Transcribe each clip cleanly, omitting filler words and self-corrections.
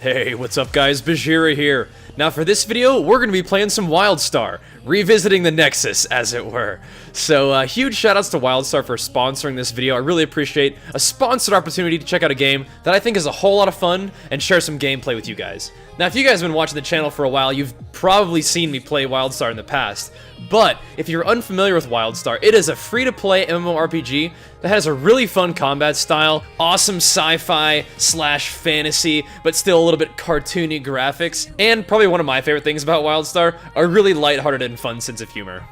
Hey, what's up guys, Bajheera here. Now for this video, we're going to be playing some WildStar, revisiting the Nexus, as it were. So huge shoutouts to WildStar for sponsoring this video. I really appreciate a sponsored opportunity to check out a game that I think is a whole lot of fun and share some gameplay with you guys. Now if you guys have been watching the channel for a while, you've probably seen me play WildStar in the past. But if you're unfamiliar with WildStar, it is a free-to-play MMORPG that has a really fun combat style, awesome sci-fi slash fantasy, but still a little bit cartoony graphics, and probably one of my favorite things about WildStar, a really lighthearted and fun sense of humor.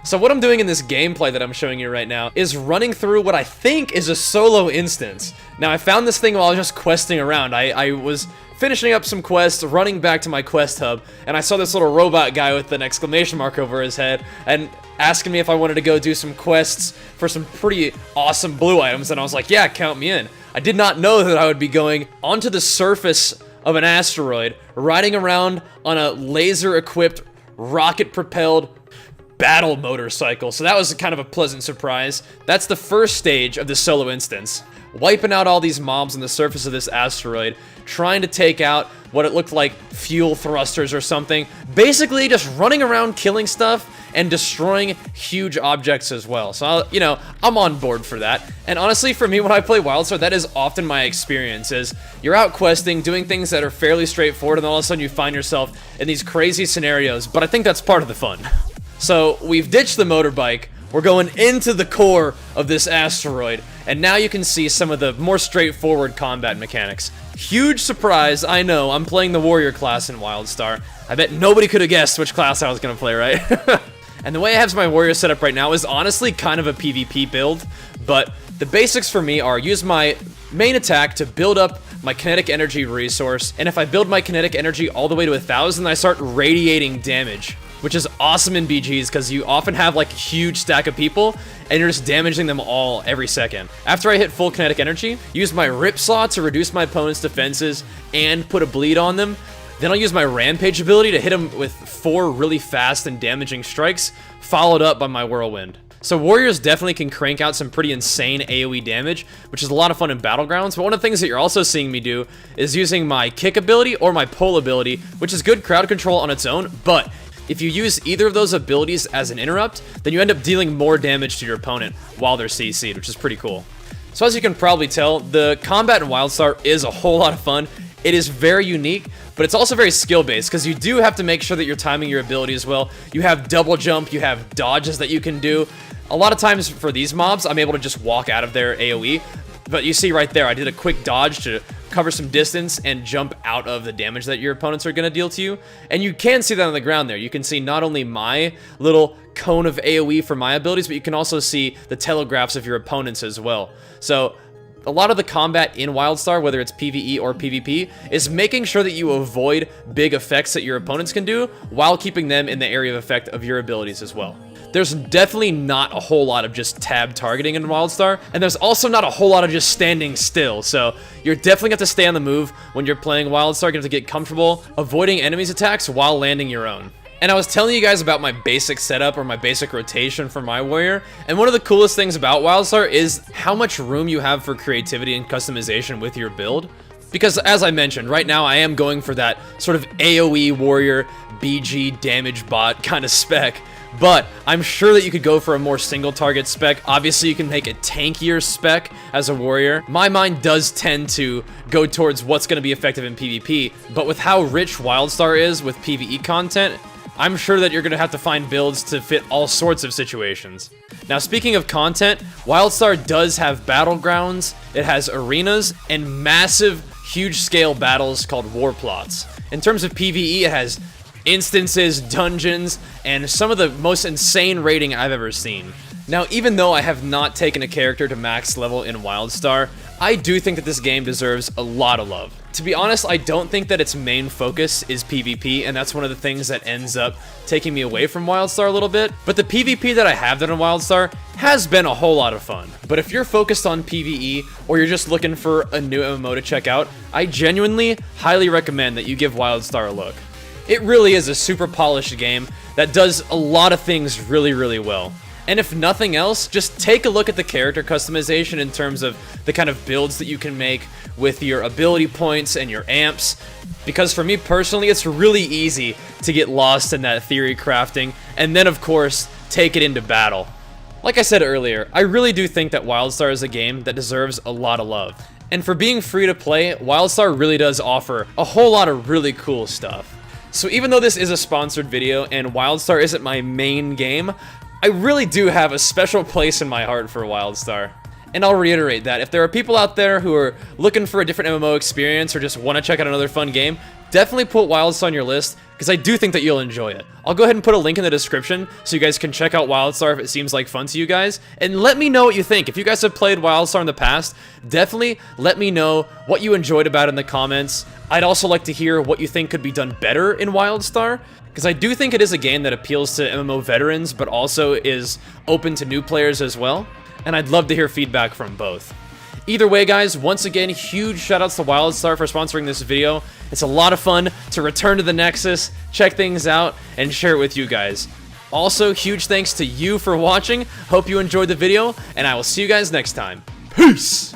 So what I'm doing in this gameplay that I'm showing you right now is running through what I think is a solo instance. Now I found this thing while I was just questing around. I was finishing up some quests, running back to my quest hub, and I saw this little robot guy with an exclamation mark over his head, and asking me if I wanted to go do some quests for some pretty awesome blue items, and I was like, yeah, count me in. I did not know that I would be going onto the surface of an asteroid, riding around on a laser-equipped, rocket-propelled battle motorcycle, so that was kind of a pleasant surprise. That's the first stage of the solo instance. Wiping out all these mobs on the surface of this asteroid, trying to take out what it looked like fuel thrusters or something. Basically just running around killing stuff and destroying huge objects as well. So, I'm on board for that. And honestly, for me, when I play WildStar, that is often my experience, is you're out questing, doing things that are fairly straightforward, and then all of a sudden you find yourself in these crazy scenarios, but I think that's part of the fun. So, we've ditched the motorbike, we're going into the core of this asteroid, and now you can see some of the more straightforward combat mechanics. Huge surprise, I know, I'm playing the warrior class in WildStar. I bet nobody could have guessed which class I was going to play, right? And the way I have my warrior set up right now is honestly kind of a PvP build, but the basics for me are use my main attack to build up my kinetic energy resource, and if I build my kinetic energy all the way to 1,000, I start radiating damage, which is awesome in BGs because you often have like a huge stack of people and you're just damaging them all every second. After I hit full kinetic energy, use my rip slot to reduce my opponent's defenses and put a bleed on them. Then I'll use my rampage ability to hit them with 4 really fast and damaging strikes, followed up by my whirlwind. So warriors definitely can crank out some pretty insane AoE damage, which is a lot of fun in battlegrounds, but one of the things that you're also seeing me do is using my kick ability or my pull ability, which is good crowd control on its own, but if you use either of those abilities as an interrupt, then you end up dealing more damage to your opponent while they're CC'd, which is pretty cool. So as you can probably tell, the combat in WildStar is a whole lot of fun. It is very unique, but it's also very skill-based, because you do have to make sure that you're timing your abilities well. You have double jump, you have dodges that you can do. A lot of times for these mobs, I'm able to just walk out of their AoE, but you see right there, I did a quick dodge to cover some distance and jump out of the damage that your opponents are going to deal to you. And you can see that on the ground there. You can see not only my little cone of AoE for my abilities, but you can also see the telegraphs of your opponents as well. So a lot of the combat in WildStar, whether it's PvE or PvP, is making sure that you avoid big effects that your opponents can do while keeping them in the area of effect of your abilities as well. There's definitely not a whole lot of just tab targeting in WildStar, and there's also not a whole lot of just standing still, so you're definitely going to have to stay on the move when you're playing WildStar. You're going to have to get comfortable avoiding enemies' attacks while landing your own. And I was telling you guys about my basic setup or my basic rotation for my warrior, and one of the coolest things about WildStar is how much room you have for creativity and customization with your build. Because as I mentioned, right now I am going for that sort of AoE warrior BG damage bot kind of spec, but I'm sure that you could go for a more single target spec. Obviously you can make a tankier spec as a warrior. My mind does tend to go towards what's going to be effective in PvP, but with how rich WildStar is with PvE content, I'm sure that you're going to have to find builds to fit all sorts of situations. Now speaking of content, WildStar does have battlegrounds, it has arenas, and massive, huge scale battles called war plots. In terms of PvE, it has instances, dungeons, and some of the most insane raiding I've ever seen. Now, even though I have not taken a character to max level in WildStar, I do think that this game deserves a lot of love. To be honest, I don't think that its main focus is PvP, and that's one of the things that ends up taking me away from WildStar a little bit. But the PvP that I have done in WildStar has been a whole lot of fun. But if you're focused on PvE, or you're just looking for a new MMO to check out, I genuinely highly recommend that you give WildStar a look. It really is a super polished game that does a lot of things really, really well. And if nothing else, just take a look at the character customization in terms of the kind of builds that you can make with your ability points and your amps. Because for me personally, it's really easy to get lost in that theory crafting, and then of course, take it into battle. Like I said earlier, I really do think that WildStar is a game that deserves a lot of love. And for being free to play, WildStar really does offer a whole lot of really cool stuff. So even though this is a sponsored video and WildStar isn't my main game, I really do have a special place in my heart for WildStar. And I'll reiterate that if there are people out there who are looking for a different MMO experience or just want to check out another fun game, definitely put WildStar on your list, because I do think that you'll enjoy it. I'll go ahead and put a link in the description so you guys can check out WildStar if it seems like fun to you guys, and let me know what you think. If you guys have played WildStar in the past, definitely let me know what you enjoyed about it in the comments. I'd also like to hear what you think could be done better in WildStar, because I do think it is a game that appeals to MMO veterans, but also is open to new players as well, and I'd love to hear feedback from both. Either way, guys, once again, huge shoutouts to WildStar for sponsoring this video. It's a lot of fun to return to the Nexus, check things out, and share it with you guys. Also, huge thanks to you for watching. Hope you enjoyed the video, and I will see you guys next time. Peace!